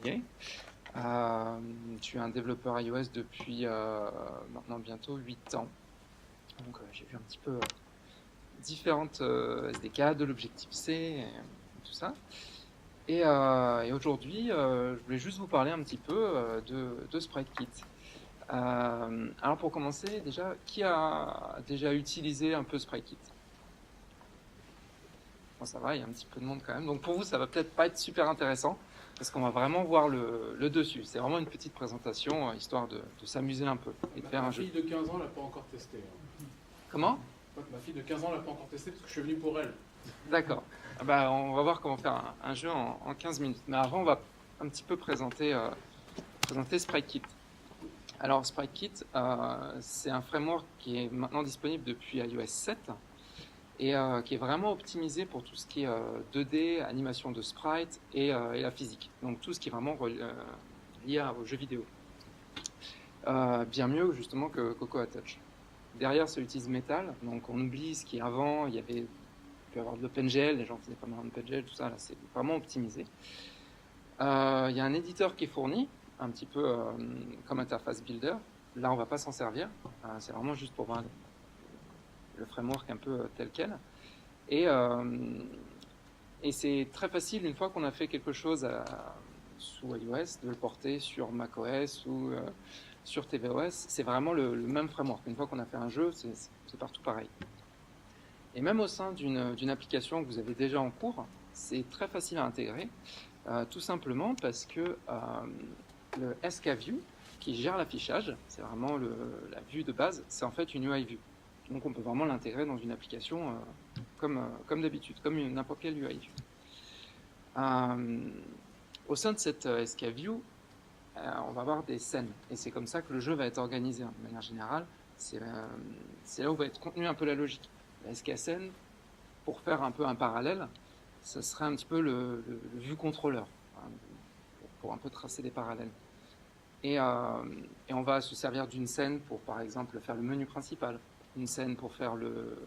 Olivier. Je suis un développeur iOS depuis maintenant bientôt 8 ans. Donc j'ai vu un petit peu différentes SDK, de l'Objective-C et tout ça. Et aujourd'hui, je voulais juste vous parler un petit peu de SpriteKit. Alors pour commencer, déjà, qui a déjà utilisé un peu SpriteKit? Bon, ça va, il y a un petit peu de monde quand même. Donc pour vous, ça va peut-être pas être super intéressant parce qu'on va vraiment voir le dessus. C'est vraiment une petite présentation histoire de s'amuser un peu et de faire un jeu. Ma fille de 15 ans l'a pas encore testé. Comment? Ma fille de 15 ans l'a pas encore testé parce que je suis venu pour elle. D'accord. Ah bah, on va voir comment faire un jeu en 15 minutes. Mais avant, on va un petit peu présenter SpriteKit. Alors SpriteKit, c'est un framework qui est maintenant disponible depuis iOS 7 et qui est vraiment optimisé pour tout ce qui est 2D, animation de sprite et la physique. Donc tout ce qui est vraiment lié aux jeux vidéo. Bien mieux justement que Cocoa Touch. Derrière, ça utilise Metal, donc on oublie ce qui est avant, il peut y avoir de l'OpenGL, les gens faisaient pas mal d'OpenGL, tout ça, là c'est vraiment optimisé. Il y a un éditeur qui est fourni, un petit peu comme Interface Builder. Là, on va pas s'en servir, c'est vraiment juste pour voir le framework un peu tel quel. Et c'est très facile, une fois qu'on a fait quelque chose sous iOS, de le porter sur macOS ou sur tvOS. C'est vraiment le même framework. Une fois qu'on a fait un jeu, c'est partout pareil. Et même au sein d'une application que vous avez déjà en cours, c'est très facile à intégrer, tout simplement parce que le SKView, qui gère l'affichage, c'est vraiment la vue de base, c'est en fait une UI view. Donc on peut vraiment l'intégrer dans une application comme d'habitude, comme n'importe quelle UI view. Au sein de cette SKView, on va avoir des scènes, et c'est comme ça que le jeu va être organisé de manière générale. C'est là où va être contenue un peu la logique. La SK scène, pour faire un peu un parallèle, ce serait un petit peu le view controller, hein, pour un peu tracer des parallèles. Et on va se servir d'une scène pour, par exemple, faire le menu principal, une scène pour faire le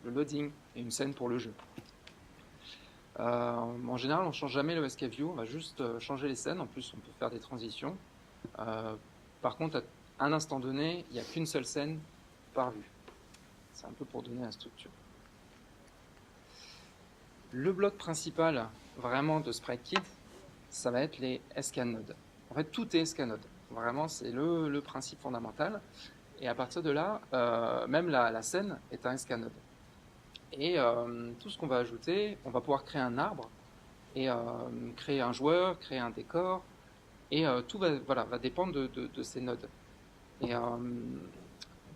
loading et une scène pour le jeu. En général, on ne change jamais le SKView, on va juste changer les scènes. En plus, on peut faire des transitions. Par contre, à un instant donné, il n'y a qu'une seule scène par vue. C'est un peu pour donner la structure. Le bloc principal, vraiment, de SpriteKit, ça va être les SKNode. En fait, tout est SKNode. Vraiment, c'est le principe fondamental. Et à partir de là, même la scène est un SKNode. Et tout ce qu'on va ajouter, on va pouvoir créer un arbre et créer un joueur, créer un décor, et tout va dépendre de ces nodes. Et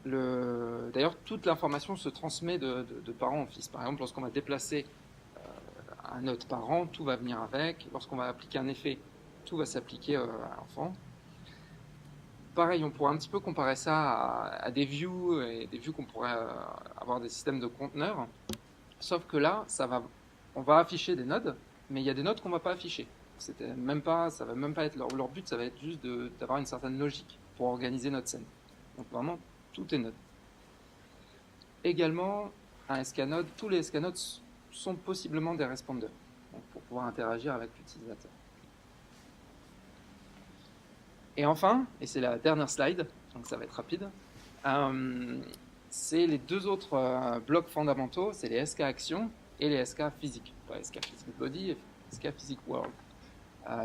d'ailleurs, toute l'information se transmet de parent en fils. Par exemple, lorsqu'on va déplacer un node parent, tout va venir avec. Lorsqu'on va appliquer un effet, tout va s'appliquer à l'enfant. Pareil, on pourrait un petit peu comparer ça à des views, et des views qu'on pourrait avoir des systèmes de conteneurs. Sauf que là, on va afficher des nodes, mais il y a des nodes qu'on ne va pas afficher. Ça va même pas être leur but, ça va être juste d'avoir une certaine logique pour organiser notre scène. Donc vraiment, tout est node. Également, un SKNode, tous les SKNodes sont possiblement des responders, donc pour pouvoir interagir avec l'utilisateur. Et enfin, et c'est la dernière slide, donc ça va être rapide, c'est les deux autres blocs fondamentaux, c'est les SK Actions et les SK Physique. Pas SK Physique Body et SK Physique World.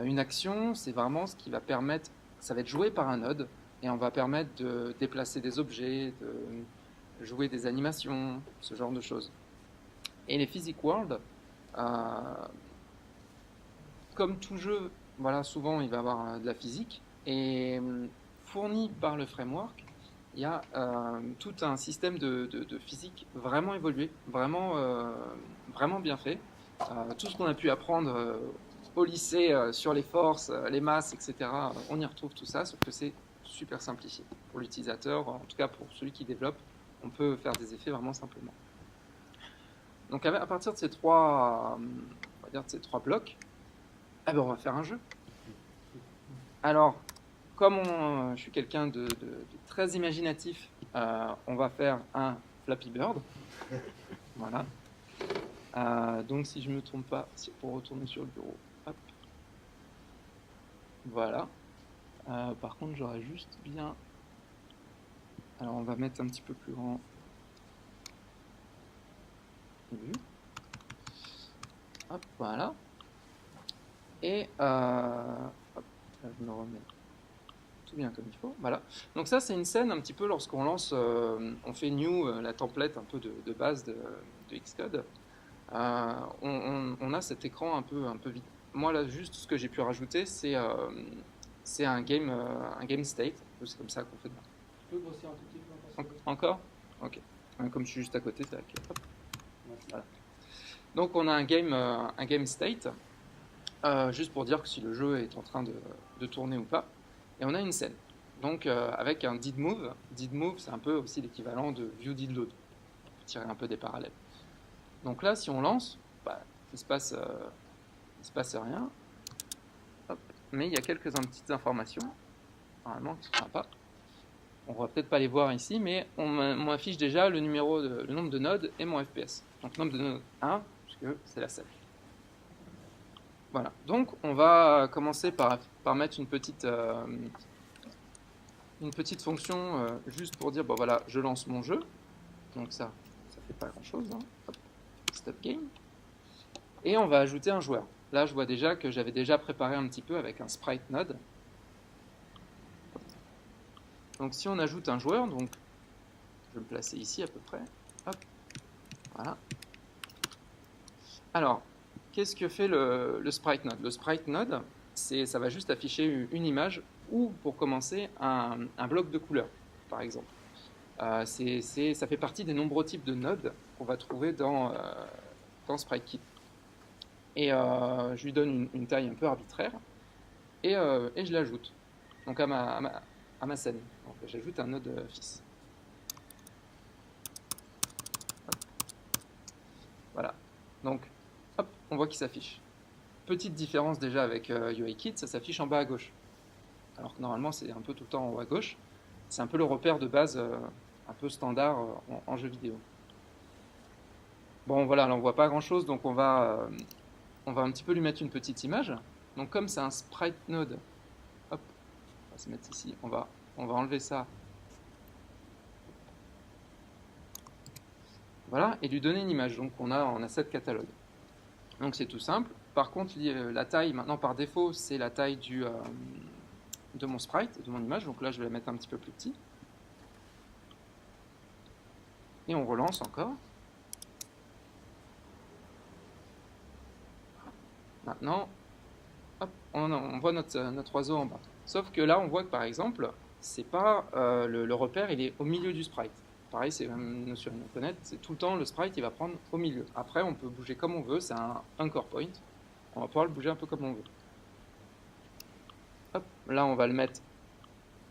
Une action, c'est vraiment ce qui va permettre, ça va être joué par un node, et on va permettre de déplacer des objets, de jouer des animations, ce genre de choses. Et les Physique World, comme tout jeu, voilà, souvent il va y avoir de la physique, et fourni par le framework, il y a tout un système de physique vraiment évolué, vraiment bien fait. Tout ce qu'on a pu apprendre au lycée sur les forces, les masses, etc., on y retrouve tout ça, sauf que c'est super simplifié. Pour l'utilisateur, en tout cas pour celui qui développe, on peut faire des effets vraiment simplement. Donc à partir de ces trois blocs, on va faire un jeu. Alors, comme je suis quelqu'un de très imaginatif, on va faire un Flappy Bird. Voilà. Donc, si je ne me trompe pas, c'est pour retourner sur le bureau. Hop. Voilà. Par contre, j'aurais juste bien... Alors, on va mettre un petit peu plus grand. Vue. Hop, voilà. Et hop, là, je me remets tout bien comme il faut. Voilà. Donc ça, c'est une scène un petit peu lorsqu'on lance, on fait new la template un peu de base de Xcode. On a cet écran un peu vide. Moi, là, juste ce que j'ai pu rajouter, c'est un game state. C'est comme ça qu'on fait. Tu peux grossir un tout petit peu parce que... Encore? Ok. Comme je suis juste à côté, c'est ok. Hop. Merci. Voilà. Donc on a un game state, juste pour dire que si le jeu est en train de tourner ou pas. Et on a une scène. Donc avec un did move. Did move, c'est un peu aussi l'équivalent de view did load. Pour tirer un peu des parallèles. Donc là, si on lance, bah, il se passe rien. Hop. Mais il y a quelques petites informations, normalement, qui sont sympas. On ne va peut-être pas les voir ici, mais on m'affiche déjà le nombre de nodes et mon FPS. Donc nombre de nodes 1, puisque c'est la scène. Voilà. Donc on va commencer par mettre une petite fonction juste pour dire, bon voilà, je lance mon jeu. Donc ça fait pas grand-chose. Hein. Hop. Stop game. Et on va ajouter un joueur. Là, je vois déjà que j'avais déjà préparé un petit peu avec un sprite node. Donc si on ajoute un joueur, donc je vais le placer ici à peu près. Hop. Voilà. Alors, qu'est-ce que fait le sprite node? Le sprite node, ça va juste afficher une image ou, pour commencer, un bloc de couleurs, par exemple. Ça fait partie des nombreux types de nodes qu'on va trouver dans SpriteKit. Et je lui donne une taille un peu arbitraire et je l'ajoute donc à ma scène. J'ajoute un node fils. Hop. Voilà. Donc, hop, on voit qu'il s'affiche. Petite différence déjà avec UIKit, ça s'affiche en bas à gauche. Alors que normalement, c'est un peu tout le temps en haut à gauche. C'est un peu le repère de base un peu standard en jeu vidéo. Bon, voilà, là, on voit pas grand-chose, donc on va un petit peu lui mettre une petite image. Donc comme c'est un sprite node, hop, on va se mettre ici, on va enlever ça. Voilà, et lui donner une image. Donc on a cette catalogue. Donc c'est tout simple. Par contre, la taille, maintenant par défaut, c'est la taille de mon sprite, de mon image. Donc là, je vais la mettre un petit peu plus petit. Et on relance encore. Maintenant, hop, on voit notre oiseau en bas. Sauf que là, on voit que par exemple, c'est pas le repère, il est au milieu du sprite. Pareil, c'est une notion à connaître, c'est tout le temps le sprite, il va prendre au milieu. Après, on peut bouger comme on veut, c'est un anchor point. On va pouvoir le bouger un peu comme on veut. Hop, là, on va le mettre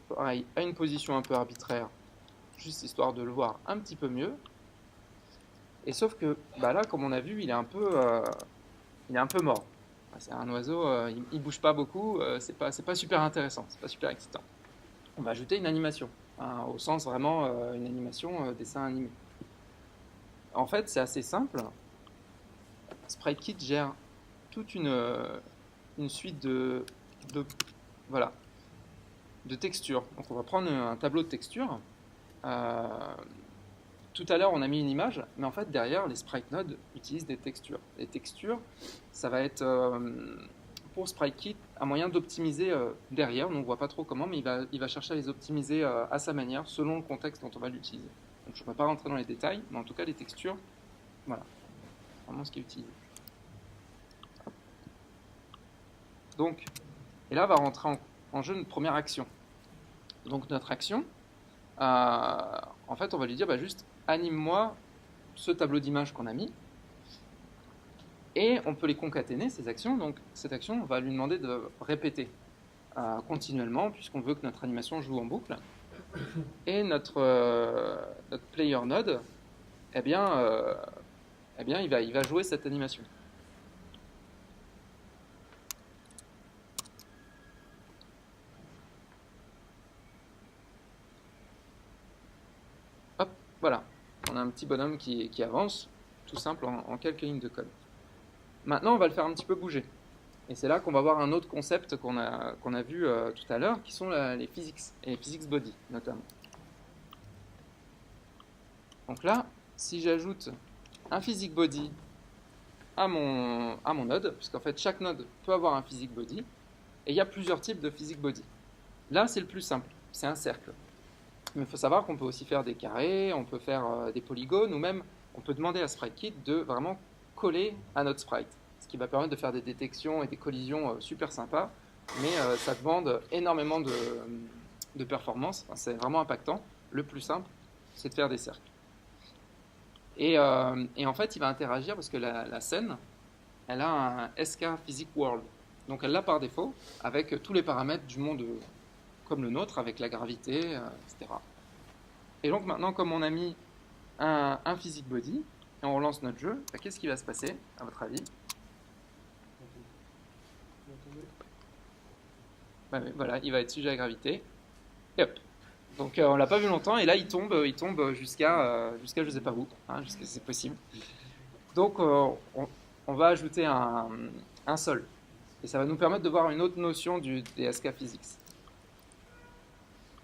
pareil, à une position un peu arbitraire, juste histoire de le voir un petit peu mieux. Et sauf que bah là, comme on a vu, il est un peu mort. C'est un oiseau, il bouge pas beaucoup, c'est pas super intéressant, c'est pas super excitant. On va ajouter une animation, hein, au sens vraiment une animation dessin animé. En fait, c'est assez simple. SpriteKit gère toute une suite voilà, de textures. Donc on va prendre un tableau de textures. Tout à l'heure, on a mis une image, mais en fait, derrière, les sprite nodes utilisent des textures. Les textures, ça va être, pour SpriteKit, un moyen d'optimiser derrière. Donc, on ne voit pas trop comment, mais il va chercher à les optimiser à sa manière, selon le contexte dont on va l'utiliser. Donc, je ne vais pas rentrer dans les détails, mais en tout cas, les textures, voilà, vraiment ce qui est utilisé. Donc, et là, va rentrer en jeu une première action. Donc, notre action, en fait, on va lui dire juste anime-moi ce tableau d'images qu'on a mis. Et on peut les concaténer, ces actions. Donc, cette action, on va lui demander de répéter continuellement, puisqu'on veut que notre animation joue en boucle. Et notre player node, eh bien, il va jouer cette animation. Hop, voilà. On a un petit bonhomme qui avance, tout simple, en quelques lignes de code. Maintenant, on va le faire un petit peu bouger. Et c'est là qu'on va voir un autre concept qu'on a vu tout à l'heure, qui sont les physics, et les physics body notamment. Donc là, si j'ajoute un physics body à mon node, puisqu'en fait chaque node peut avoir un physics body, et il y a plusieurs types de physics body. Là, c'est le plus simple, c'est un cercle. Mais il faut savoir qu'on peut aussi faire des carrés, on peut faire des polygones, ou même on peut demander à SpriteKit de vraiment coller à notre sprite, ce qui va permettre de faire des détections et des collisions super sympas, mais ça demande énormément de performance, enfin, c'est vraiment impactant. Le plus simple, c'est de faire des cercles. Et en fait, il va interagir parce que la scène, elle a un SK Physics World. Donc elle l'a par défaut, avec tous les paramètres du monde comme le nôtre, avec la gravité, etc. Et donc maintenant, comme on a mis un physics body, et on relance notre jeu, bah, qu'est-ce qui va se passer, à votre avis? Bah, voilà, il va être sujet à gravité, et hop. Donc on l'a pas vu longtemps, et là il tombe jusqu'à je sais pas où, hein, jusqu'à c'est possible. Donc on va ajouter un sol, et ça va nous permettre de voir une autre notion des SK Physics.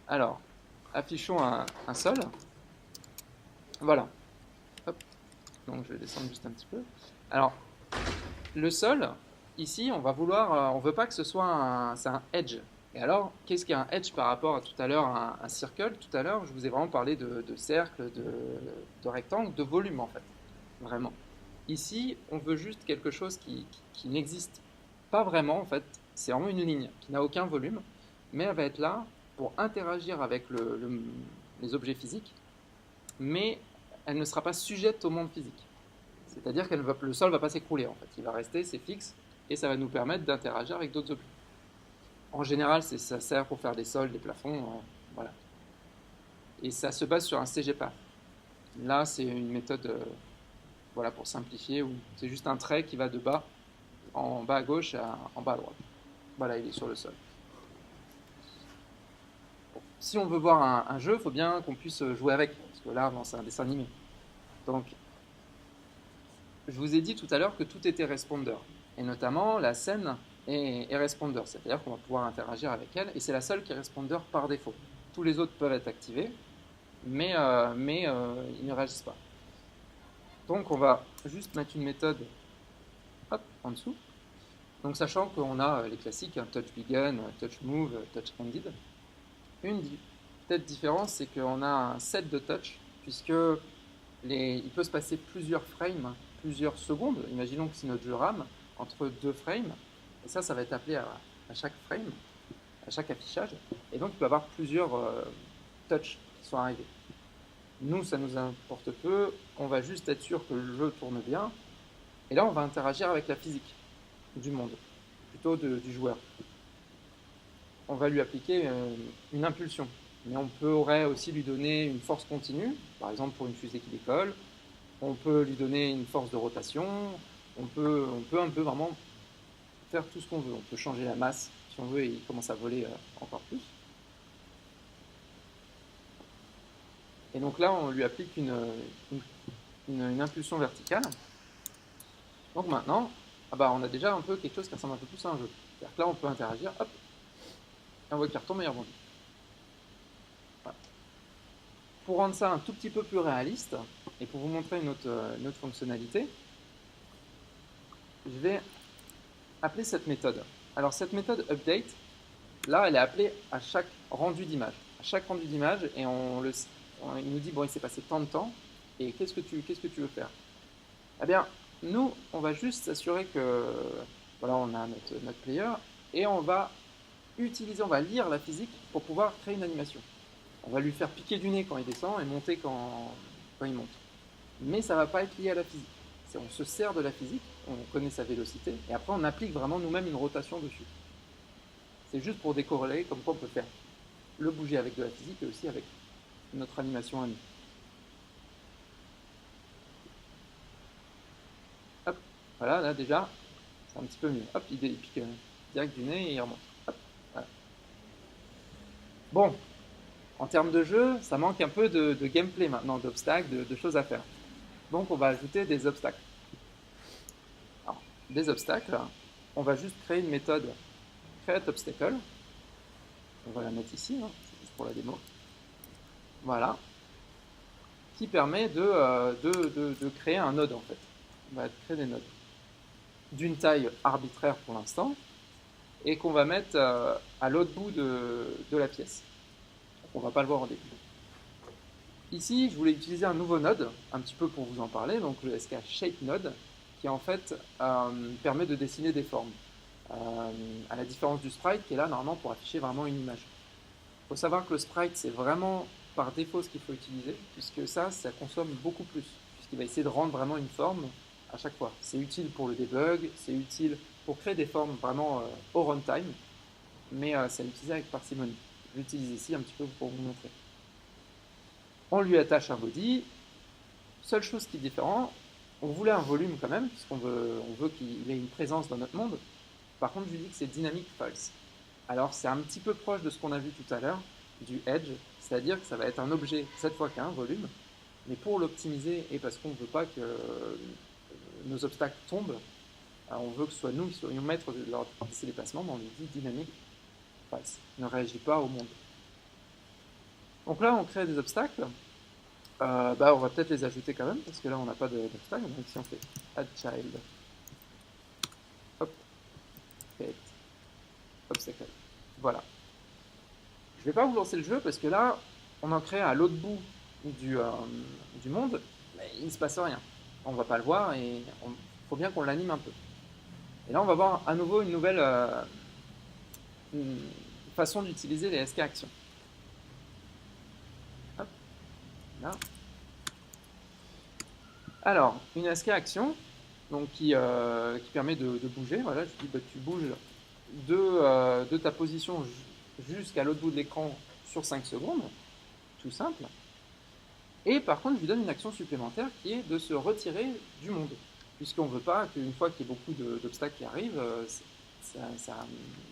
Alors, affichons un sol. Voilà. Hop. Donc je vais descendre juste un petit peu. Alors, le sol, ici, on veut pas que ce soit c'est un edge. Et alors, qu'est-ce qu'un edge par rapport à tout à l'heure, un circle? Tout à l'heure, je vous ai vraiment parlé de cercle, de rectangle, de volume en fait. Vraiment. Ici, on veut juste quelque chose qui n'existe pas vraiment en fait. C'est vraiment une ligne qui n'a aucun volume, mais elle va être là pour interagir avec les objets physiques, mais elle ne sera pas sujette au monde physique. C'est-à-dire que le sol ne va pas s'écrouler en fait. Il va rester, c'est fixe, et ça va nous permettre d'interagir avec d'autres objets. En général, ça sert pour faire des sols, des plafonds, voilà. Et ça se base sur un CGPath. Là, c'est une méthode, voilà, pour simplifier, où c'est juste un trait qui va de bas, en bas à gauche, en bas à droite. Voilà, il est sur le sol. Si on veut voir un jeu, il faut bien qu'on puisse jouer avec, parce que là, c'est un dessin animé. Donc, je vous ai dit tout à l'heure que tout était responder, et notamment la scène est responder, c'est-à-dire qu'on va pouvoir interagir avec elle, et c'est la seule qui est responder par défaut. Tous les autres peuvent être activés, mais ils ne réagissent pas. Donc on va juste mettre une méthode hop, en dessous. Donc sachant qu'on a les classiques, touch begin, touch move, touch ended. Une petite différence, c'est qu'on a un set de touch, puisque il peut se passer plusieurs frames, plusieurs secondes. Imaginons que si notre jeu rame entre deux frames, et ça va être appelé à chaque frame, à chaque affichage, et donc il peut y avoir plusieurs touches qui sont arrivés. Nous, ça nous importe peu, on va juste être sûr que le jeu tourne bien, et là on va interagir avec la physique du monde, plutôt du joueur. On va lui appliquer une impulsion, mais on pourrait aussi lui donner une force continue, par exemple pour une fusée qui décolle. On peut lui donner une force de rotation, on peut un peu vraiment faire tout ce qu'on veut. On peut changer la masse si on veut et il commence à voler encore plus. Et donc là, on lui applique une impulsion verticale. Donc maintenant, on a déjà un peu quelque chose qui ressemble un peu plus à un jeu. C'est-à-dire que là, on peut interagir, hop, et on voit qu'il retombe et il rebondit. Voilà. Pour rendre ça un tout petit peu plus réaliste, et pour vous montrer une autre fonctionnalité, je vais appeler cette méthode. Alors cette méthode update, là, elle est appelée à chaque rendu d'image. À chaque rendu d'image, et il nous dit, bon, il s'est passé tant de temps, et qu'est-ce que tu veux faire? Eh bien, nous, on va juste s'assurer que, voilà, on a notre player, et on va lire la physique pour pouvoir créer une animation. On va lui faire piquer du nez quand il descend et monter quand il monte. Mais ça ne va pas être lié à la physique. On se sert de la physique, on connaît sa vélocité, et après on applique vraiment nous-mêmes une rotation dessus. C'est juste pour décorréler, comme quoi on peut faire le bouger avec de la physique et aussi avec notre animation à nous. Hop, voilà, là déjà, c'est un petit peu mieux. Hop, il pique direct du nez et il remonte. Hop, voilà. Bon, en termes de jeu, ça manque un peu de gameplay maintenant, d'obstacles, de choses à faire. Donc on va ajouter des obstacles. Alors, des obstacles, on va juste créer une méthode createObstacle. On va la mettre ici, hein, c'est juste pour la démo. Voilà. Qui permet de créer un node en fait. On va créer des nodes d'une taille arbitraire pour l'instant et qu'on va mettre à l'autre bout de la pièce. On ne va pas le voir au début. Ici, je voulais utiliser un nouveau node, un petit peu pour vous en parler, donc le SK Shape Node, qui en fait permet de dessiner des formes, à la différence du sprite qui est là normalement pour afficher vraiment une image. Il faut savoir que le sprite, c'est vraiment par défaut ce qu'il faut utiliser, puisque ça consomme beaucoup plus, puisqu'il va essayer de rendre vraiment une forme à chaque fois. C'est utile pour le debug, c'est utile pour créer des formes vraiment au runtime, mais c'est à utiliser avec parcimonie. Je l'utilise ici un petit peu pour vous montrer. On lui attache un body. Seule chose qui est différente, on voulait un volume quand même, puisqu'on veut qu'il ait une présence dans notre monde. Par contre, je lui dis que c'est dynamic false. Alors, c'est un petit peu proche de ce qu'on a vu tout à l'heure, du edge, c'est-à-dire que ça va être un objet, cette fois qu'un volume, mais pour l'optimiser et parce qu'on ne veut pas que nos obstacles tombent, on veut que ce soit nous qui soyons maîtres de ces déplacements, mais on lui dit dynamic false. Ne réagit pas au monde. Donc là, on crée des obstacles. On va peut-être les ajouter quand même, parce que là, on n'a pas d'obstacle. Donc si on fait add child, hop, create, obstacle. Voilà. Je ne vais pas vous lancer le jeu, parce que là, on en crée à l'autre bout du monde, mais il ne se passe rien. On ne va pas le voir, et il faut bien qu'on l'anime un peu. Et là, on va voir à nouveau une nouvelle une façon d'utiliser les SK actions. Hop, là. Alors, une SK action donc qui permet de bouger. Voilà, je dis tu bouges de ta position jusqu'à l'autre bout de l'écran sur 5 secondes, tout simple. Et par contre, je lui donne une action supplémentaire qui est de se retirer du monde, puisqu'on ne veut pas qu'une fois qu'il y ait beaucoup d'obstacles qui arrivent,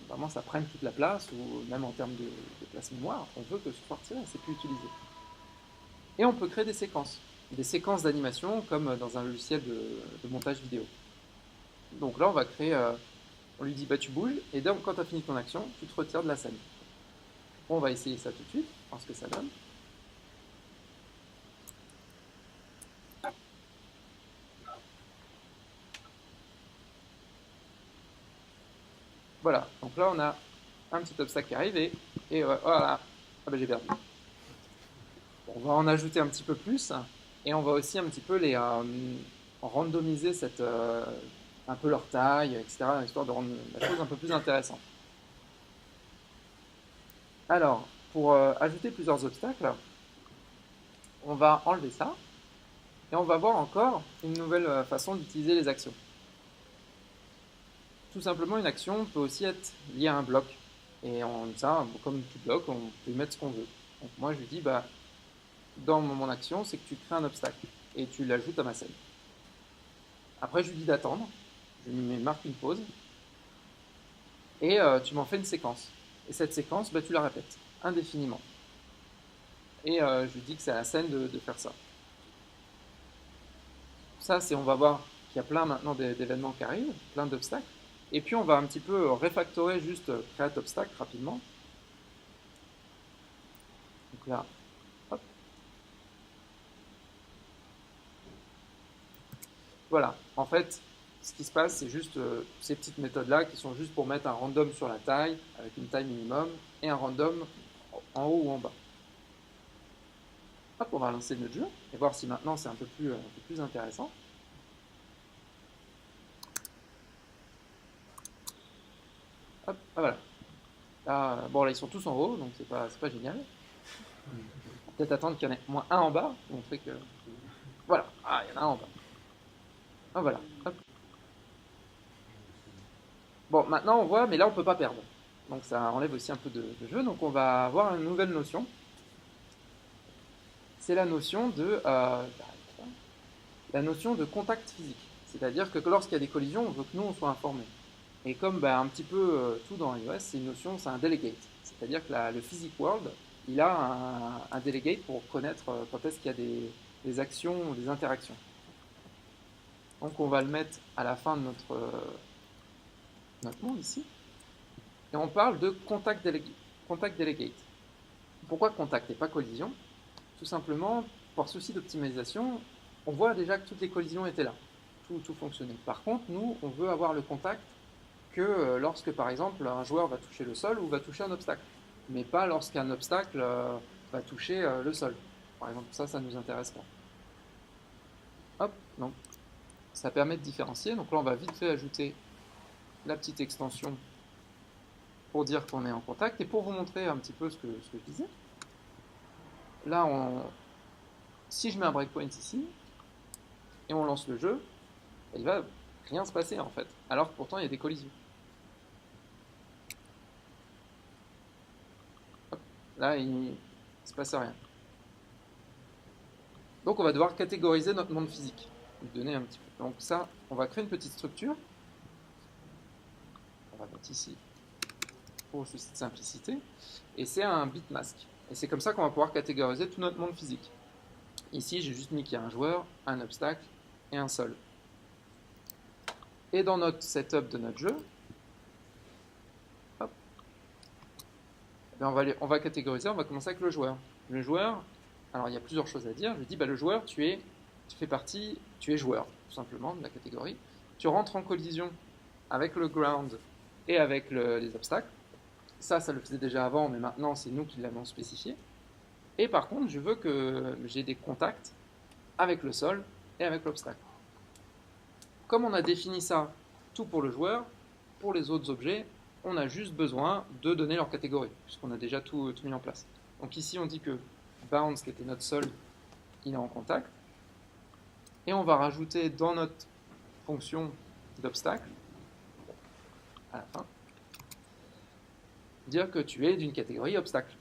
vraiment ça prenne toute la place, ou même en termes de place mémoire, on veut que ce soit retiré, c'est plus utilisé. Et on peut créer des séquences d'animation comme dans un logiciel de montage vidéo. Donc là, on va créer, on lui dit tu bouges, et donc quand tu as fini ton action, tu te retires de la scène. Bon, on va essayer ça tout de suite, voir ce que ça donne. Voilà, donc là on a un petit obstacle qui arrive et voilà, j'ai perdu. On va en ajouter un petit peu plus et on va aussi un petit peu les randomiser un peu leur taille, etc., histoire de rendre la chose un peu plus intéressante. Alors, pour ajouter plusieurs obstacles, on va enlever ça et on va voir encore une nouvelle façon d'utiliser les actions. Tout simplement, une action peut aussi être liée à un bloc. Et ça, comme tout bloc, on peut mettre ce qu'on veut. Donc moi, je lui dis, dans mon action, c'est que tu crées un obstacle et tu l'ajoutes à ma scène. Après, je lui dis d'attendre. Je lui marque une pause. Et tu m'en fais une séquence. Et cette séquence, tu la répètes indéfiniment. Et je lui dis que c'est à la scène de faire ça. Ça, on va voir qu'il y a plein maintenant d'événements qui arrivent, plein d'obstacles. Et puis on va un petit peu refactorer juste create obstacle rapidement. Donc là, hop. Voilà, en fait, ce qui se passe, c'est juste ces petites méthodes-là qui sont juste pour mettre un random sur la taille, avec une taille minimum, et un random en haut ou en bas. Hop, on va lancer notre jeu, et voir si maintenant c'est un peu plus intéressant. Hop, voilà. Là, là, ils sont tous en haut, donc c'est pas génial. Peut-être attendre qu'il y en ait au moins un en bas, pour montrer que... Voilà, il y en a un en bas. Ah, voilà, hop. Bon, maintenant on voit, mais là on peut pas perdre. Donc ça enlève aussi un peu de jeu, donc on va avoir une nouvelle notion. C'est la notion de contact physique. C'est-à-dire que lorsqu'il y a des collisions, on veut que nous on soit informés. Et comme un petit peu tout dans iOS, c'est une notion, c'est un delegate. C'est-à-dire que le physic world, il a un delegate pour connaître quand est-ce qu'il y a des actions ou des interactions. Donc on va le mettre à la fin de notre monde ici, et on parle de contact delegate. Pourquoi contact et pas collision? Tout simplement, par souci d'optimisation, on voit déjà que toutes les collisions étaient là, tout fonctionnait. Par contre, nous, on veut avoir le contact que lorsque, par exemple, un joueur va toucher le sol ou va toucher un obstacle, mais pas lorsqu'un obstacle va toucher le sol. Par exemple, ça ne nous intéresse pas. Hop, donc ça permet de différencier. Donc là, on va vite fait ajouter la petite extension pour dire qu'on est en contact et pour vous montrer un petit peu ce que je disais. Là, si je mets un breakpoint ici et on lance le jeu, il va rien se passer en fait, alors que pourtant il y a des collisions. Hop, là, il ne se passe rien. Donc on va devoir catégoriser notre monde physique, lui donner un petit peu. Donc ça, on va créer une petite structure. On va mettre ici pour souci de simplicité. Et c'est un bitmask. Et c'est comme ça qu'on va pouvoir catégoriser tout notre monde physique. Ici, j'ai juste mis qu'il y a un joueur, un obstacle et un sol. Et dans notre setup de notre jeu, hop, on va catégoriser, on va commencer avec le joueur. Le joueur, alors il y a plusieurs choses à dire. Je dis, le joueur, tu es joueur, tout simplement, de la catégorie. Tu rentres en collision avec le ground et avec les obstacles. Ça le faisait déjà avant, mais maintenant, c'est nous qui l'avons spécifié. Et par contre, je veux que j'ai des contacts avec le sol et avec l'obstacle. Comme on a défini ça tout pour le joueur, pour les autres objets, on a juste besoin de donner leur catégorie, puisqu'on a déjà tout mis en place. Donc ici, on dit que bounce, qui était notre sol, il est en contact. Et on va rajouter dans notre fonction d'obstacle, à la fin, dire que tu es d'une catégorie obstacle.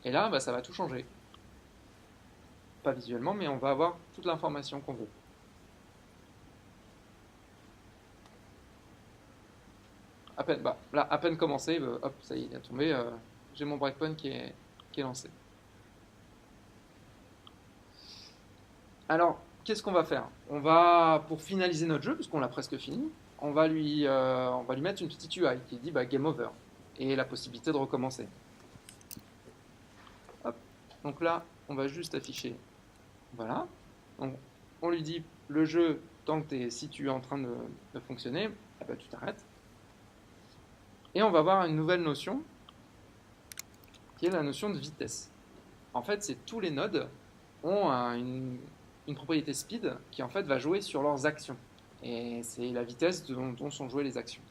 Et là, ça va tout changer. Pas visuellement, mais on va avoir toute l'information qu'on veut. À peine commencé, hop, ça y est, il est tombé. J'ai mon breakpoint qui est lancé. Alors, qu'est-ce qu'on va faire? On va, pour finaliser notre jeu, puisqu'on l'a presque fini, on va lui mettre une petite UI qui dit Game Over et la possibilité de recommencer. Hop. Donc là, on va juste afficher. Voilà. Donc, on lui dit le jeu, si tu es en train de fonctionner, tu t'arrêtes. Et on va voir une nouvelle notion qui est la notion de vitesse. En fait, c'est tous les nodes ont une propriété speed qui en fait va jouer sur leurs actions. Et c'est la vitesse dont sont jouées les actions.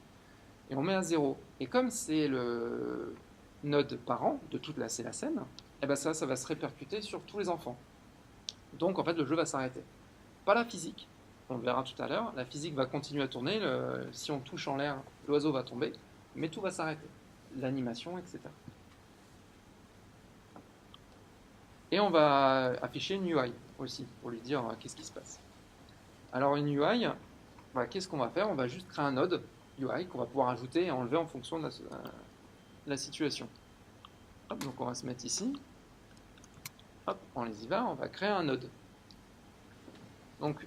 Et on met à 0. Et comme c'est le node parent de toute la scène, ça va se répercuter sur tous les enfants. Donc en fait le jeu va s'arrêter. Pas la physique, on le verra tout à l'heure. La physique va continuer à tourner. Si on touche en l'air, l'oiseau va tomber. Mais tout va s'arrêter. L'animation, etc. Et on va afficher une UI aussi, pour lui dire qu'est-ce qui se passe. Alors une UI, qu'est-ce qu'on va faire? On va juste créer un node UI qu'on va pouvoir ajouter et enlever en fonction de la situation. Hop, donc on va se mettre ici. Hop, on les y va, on va créer un node. Donc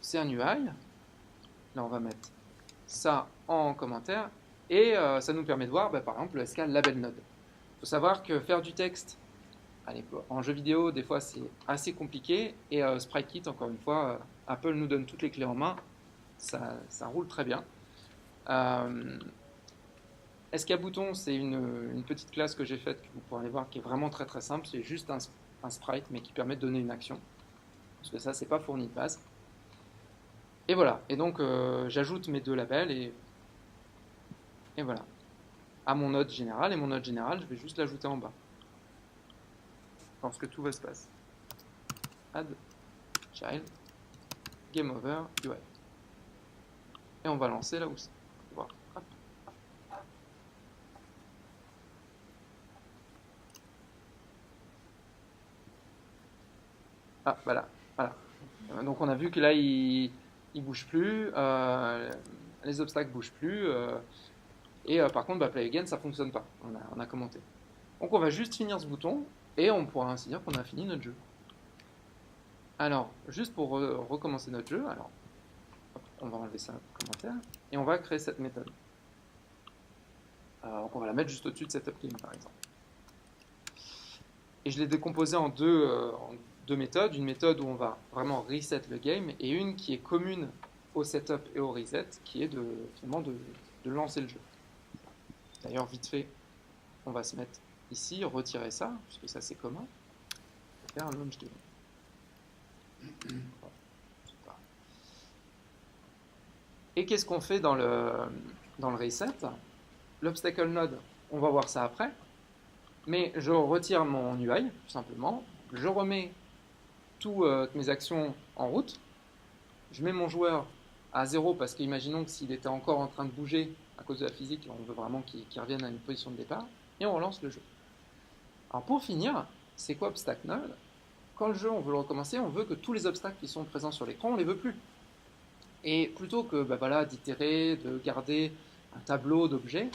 c'est un UI. Là on va mettre ça en commentaire. Et ça nous permet de voir, par exemple, le escale label node. Il faut savoir que faire du texte en jeu vidéo, des fois, c'est assez compliqué. Et SpriteKit, encore une fois, Apple nous donne toutes les clés en main. Ça roule très bien. SKBouton, c'est une petite classe que j'ai faite, que vous pourrez aller voir, qui est vraiment très très simple. C'est juste un sprite, mais qui permet de donner une action. Parce que ça, c'est pas fourni de base. Et voilà. Et donc, j'ajoute mes deux labels et voilà. À mon node général. Et mon node général, je vais juste l'ajouter en bas. Lorsque tout va se passer. Add child game over UI. Et on va lancer là aussi. Voilà. Ah, voilà. Donc on a vu que là, il bouge plus. Les obstacles bougent plus. Et par contre, Play Again, ça fonctionne pas. On a commenté. Donc on va juste finir ce bouton et on pourra ainsi dire qu'on a fini notre jeu. Alors, juste pour recommencer notre jeu, on va enlever ça commentaire et on va créer cette méthode. Donc on va la mettre juste au-dessus de Setup Game par exemple. Et je l'ai décomposé en deux méthodes. Une méthode où on va vraiment reset le game et une qui est commune au setup et au reset, qui est finalement de lancer le jeu. D'ailleurs, vite fait, on va se mettre ici, retirer ça, puisque ça c'est commun, et faire un launch game. Et qu'est-ce qu'on fait dans le reset? L'obstacle node, on va voir ça après, mais je retire mon UI, tout simplement, je remets toutes mes actions en route, je mets mon joueur à 0 parce qu'imaginons que s'il était encore en train de bouger à cause de la physique, on veut vraiment qu'il revienne à une position de départ, et on relance le jeu. Alors pour finir, c'est quoi obstacle node? Quand le jeu, on veut le recommencer, on veut que tous les obstacles qui sont présents sur l'écran, on les veut plus. Et plutôt que d'itérer, de garder un tableau d'objets,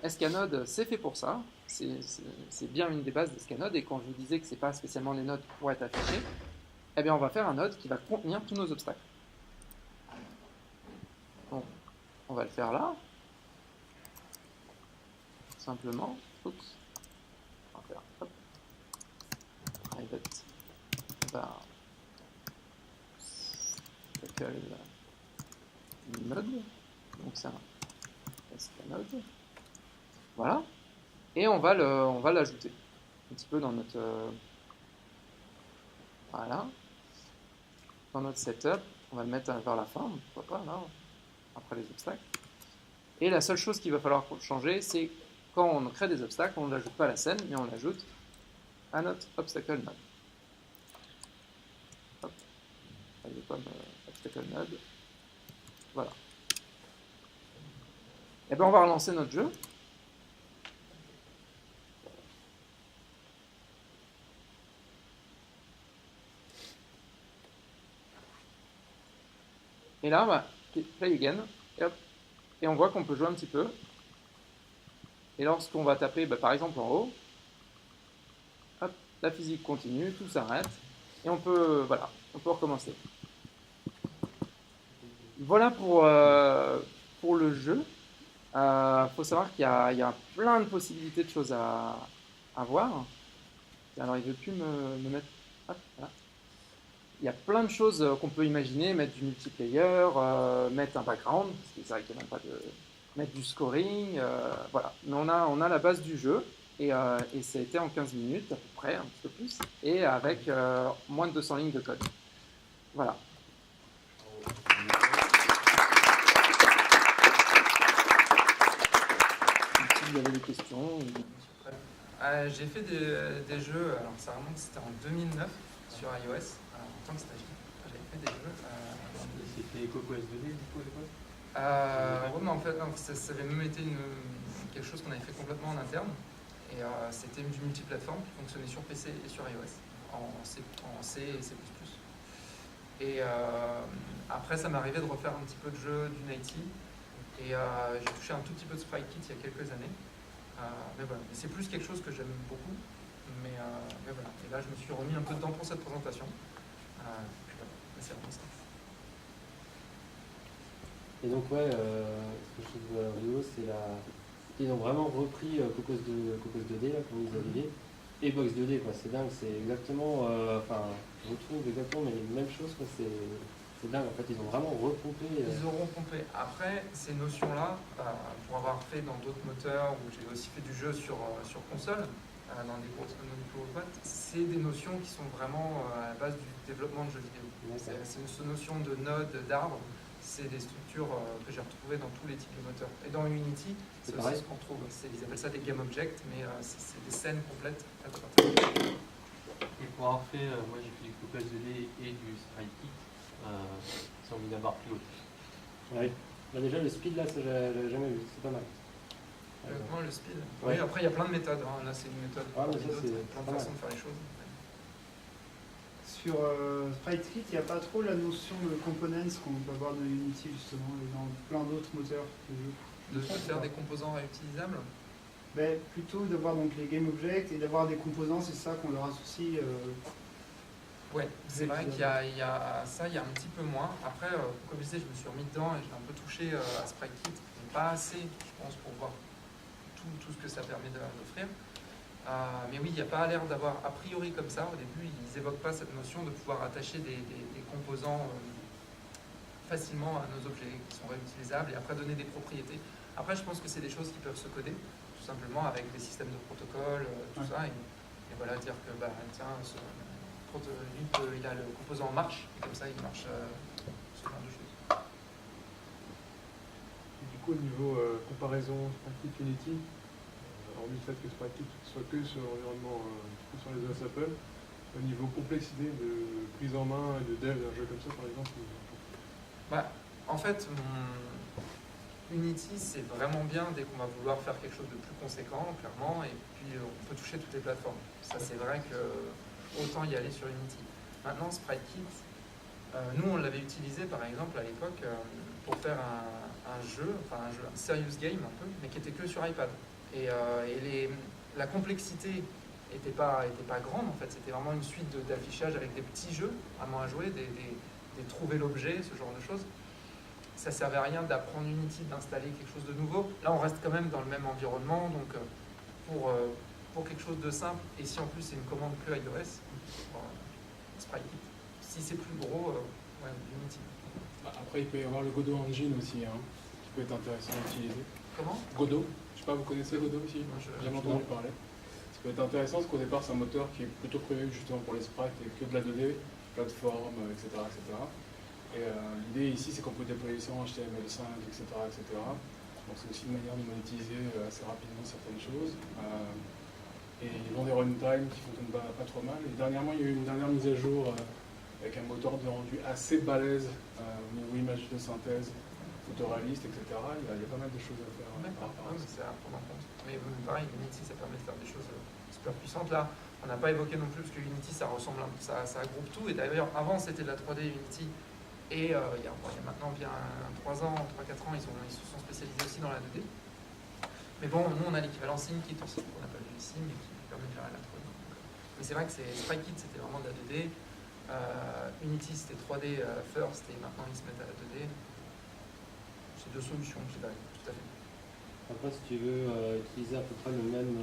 Scanode, c'est fait pour ça. C'est bien une des bases d'Scanode. Et quand je vous disais que ce n'est pas spécialement les nodes pour être affichées, eh bien on va faire un node qui va contenir tous nos obstacles. Donc, on va le faire là. Tout simplement. Oups. On va faire hop. Private var node. Donc c'est un Scanode. Voilà. Et on va l'ajouter un petit peu dans notre voilà, dans notre setup. On va le mettre vers la fin, pourquoi pas là, après les obstacles. Et la seule chose qu'il va falloir changer, c'est quand on crée des obstacles, on ne l'ajoute pas à la scène, mais on l'ajoute à notre obstacle node. Hop. Comme obstacle node. Voilà. Et bien on va relancer notre jeu. Et là, on va play again, et, hop, et on voit qu'on peut jouer un petit peu. Et lorsqu'on va taper, par exemple en haut, hop, la physique continue, tout s'arrête, et on peut recommencer. Voilà pour le jeu. Faut savoir qu'il y a plein de possibilités de choses à voir. Alors, il ne veut plus me mettre... Hop, voilà. Il y a plein de choses qu'on peut imaginer, mettre du multiplayer, mettre un background, parce que c'est vrai qu'il n'y a même pas de... mettre du scoring, voilà. Mais on a la base du jeu, et ça a été en 15 minutes, à peu près, un petit peu plus, et avec moins de 200 lignes de code. Voilà. Si vous avez des questions... J'ai fait des jeux, alors ça remonte, c'était en 2009 sur iOS, en tant que stagiaire. J'avais fait des jeux. C'était Coco S2D du coup à l'époque? Oui, mais en fait, non, ça avait même été quelque chose qu'on avait fait complètement en interne. Et c'était du multiplateforme qui fonctionnait sur PC et sur iOS, en C et C++. Et après, ça m'arrivait de refaire un petit peu de jeu d'Unity. Et j'ai touché un tout petit peu de SpriteKit il y a quelques années. Mais voilà, c'est plus quelque chose que j'aime beaucoup. Mais voilà. Et là, je me suis remis un peu dedans pour cette présentation. Mais c'est vraiment ça. Et donc ouais, ce que je trouve rigolo, c'est ils ont vraiment repris Cocos 2D, là, comme ils avaient dit, et Box 2D, quoi. C'est dingue, c'est exactement, je retrouve exactement mais les mêmes choses, quoi. C'est dingue, en fait, ils ont vraiment repompé. Ils auront pompé. Après, ces notions-là, pour avoir fait dans d'autres moteurs, où j'ai aussi fait du jeu sur console, dans des plus hautes boîtes, c'est des notions qui sont vraiment à la base du développement de jeux vidéo. C'est une notion de node, d'arbre, c'est des structures que j'ai retrouvées dans tous les types de moteurs. Et dans Unity, c'est aussi ce qu'on trouve. Ils appellent ça des game objects, mais c'est des scènes complètes. Et pour avoir fait, moi j'ai fait du Cocos 2D et du SpriteKit, sans mis d'avoir plus haut. Oui. Déjà le speed là, ça j'avais jamais vu, c'est pas mal. Moi le speed. Ouais. Oui, après il y a plein de méthodes. Là c'est une méthode. Mais ça, d'autres, c'est plein de pas façons mal. de faire les choses. Sur SpriteKit, il n'y a pas trop la notion de components qu'on peut avoir dans Unity justement et dans plein d'autres moteurs de jeu. De faire des composants réutilisables. Ben, plutôt d'avoir donc les game objects et d'avoir des composants, c'est ça qu'on leur associe. Ouais, c'est vrai qu'il y a ça, il y a un petit peu moins. Après, comme je disais, je me suis remis dedans et j'ai un peu touché à SpriteKit, mais pas assez, je pense, pour voir tout ce que ça permet d'offrir. Mais oui, il n'y a pas l'air d'avoir, a priori comme ça, au début, ils n'évoquent pas cette notion de pouvoir attacher des composants facilement à nos objets qui sont réutilisables et après donner des propriétés. Après, je pense que c'est des choses qui peuvent se coder, tout simplement avec des systèmes de protocole, tout ça, et voilà, dire que, bah, tiens, il a le composant en marche, et comme ça, il marche ce genre de choses. Du coup, au niveau comparaison SpriteKit Unity, hormis le fait que SpriteKit soit que sur l'environnement, sur les OS Apple, au niveau complexité de prise en main et de dev d'un jeu comme ça, par exemple. Bah, en fait, Unity, c'est vraiment bien dès qu'on va vouloir faire quelque chose de plus conséquent, clairement, et puis on peut toucher toutes les plateformes. Ça, c'est vrai que autant y aller sur Unity. Maintenant, SpriteKit, nous, on l'avait utilisé, par exemple, à l'époque, pour faire un jeu, un serious game un peu, mais qui était que sur iPad. Et la complexité n'était pas grande, en fait. C'était vraiment une suite d'affichage avec des petits jeux, vraiment à jouer, des trouver l'objet, ce genre de choses. Ça ne servait à rien d'apprendre Unity, d'installer quelque chose de nouveau. Là, on reste quand même dans le même environnement, donc pour quelque chose de simple, et si en plus c'est une commande que iOS, SpriteKit. Si c'est plus gros, Unity. Après, il peut y avoir le Godot Engine aussi, qui peut être intéressant à utiliser. Comment? Godot, je sais pas, vous connaissez Godot aussi? J'ai jamais entendu parler. Ça peut être intéressant parce qu'au départ, c'est un moteur qui est plutôt prévu justement pour les sprites et que de la 2D, plateforme, etc. Et l'idée ici, c'est qu'on peut déployer ça en HTML5, etc. Donc c'est aussi une manière de monétiser assez rapidement certaines choses. Et ils ont des runtime qui fonctionnent pas trop mal. Et dernièrement, il y a eu une dernière mise à jour avec un moteur de rendu assez balèze au niveau image de synthèse, photoréaliste, etc. Il y a pas mal de choses à faire. C'est à prendre en compte. Mais pareil, Unity, ça permet de faire des choses super puissantes. Là, on n'a pas évoqué non plus, parce que Unity, ça groupe tout. Et d'ailleurs, avant, c'était de la 3D Unity. Et il y a maintenant bien 3 ans, 3-4 ans, ils se sont spécialisés aussi dans la 2D. Mais bon, nous, on a l'équivalent SimKit aussi, qu'on appelle du Sim, et qui permet de faire la 3D. Mais c'est vrai que SpriteKit, c'était vraiment de la 2D. Unity, c'était 3D first, et maintenant, ils se mettent à la 2D. C'est deux solutions qui valent, tout à fait. Après, si tu veux utiliser à peu près le même,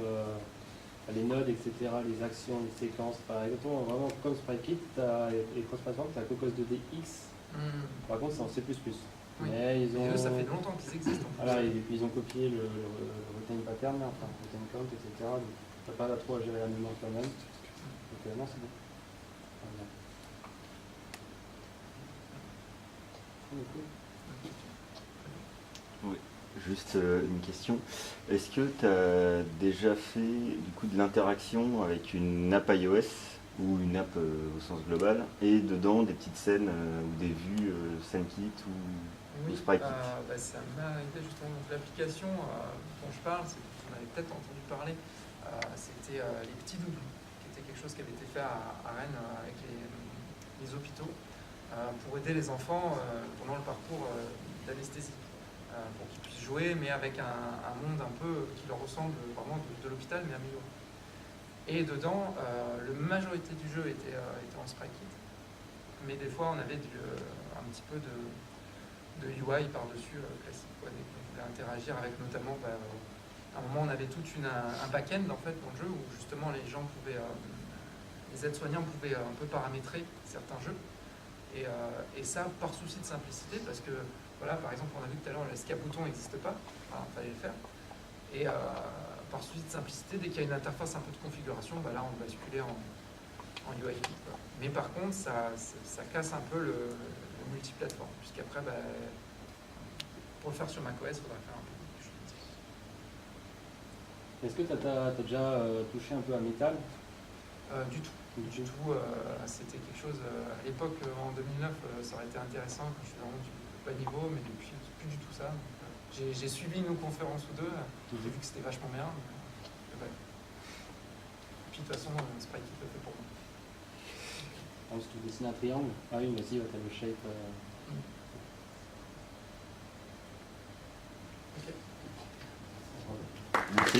les nodes, etc., les actions, les séquences, exactement, vraiment comme SpriteKit et cross-platform, tu as Cocos 2DX. Par contre, c'est en C++. Oui. Mais ils ont... Et eux, ça fait longtemps qu'ils existent. En plus. Voilà, et puis ils ont copié le retain pattern, retain count, etc. Donc, tu n'as pas trop à gérer la mémoire toi-même. Donc, non, c'est bon. Oui, juste une question. Est-ce que tu as déjà fait du coup de l'interaction avec une app iOS ou une app au sens global et dedans des petites scènes ou des vues SceneKit ou SpriteKit? Ça m'est arrivé justement. Donc l'application dont je parle, on avait peut-être entendu parler, c'était les petits doubles, qui était quelque chose qui avait été fait à Rennes avec les hôpitaux pour aider les enfants pendant le parcours d'anesthésie, pour qu'ils puissent jouer, mais avec un monde un peu qui leur ressemble vraiment de l'hôpital, mais amélioré. Et dedans, la majorité du jeu était en SpriteKit, mais des fois on avait un petit peu de UI par-dessus classique, quoi, dès qu'on voulait interagir avec notamment, à un moment on avait tout un back-end en fait dans le jeu où justement les gens pouvaient, les aides-soignants pouvaient un peu paramétrer certains jeux, et ça par souci de simplicité, parce que voilà, par exemple on a vu tout à l'heure l'escape bouton n'existe pas, il fallait le faire, et par souci de simplicité, dès qu'il y a une interface un peu de configuration, là on va basculer en UI kit, quoi. Mais par contre ça casse un peu le multiplateforme, puisqu'après pour le faire sur macOS, il faudra faire un peu de chose. Est-ce que tu as déjà touché un peu à Metal? Du tout. C'était quelque chose, à l'époque, en 2009, ça aurait été intéressant quand je suis vraiment du bas niveau, mais depuis, plus du tout ça. J'ai suivi une conférence ou deux, j'ai vu que c'était vachement bien. Et puis de toute façon, SpriteKit le fait pour moi. Si tu dessines un triangle, ah oui, vas-y, tu as le shape. Ok. Merci.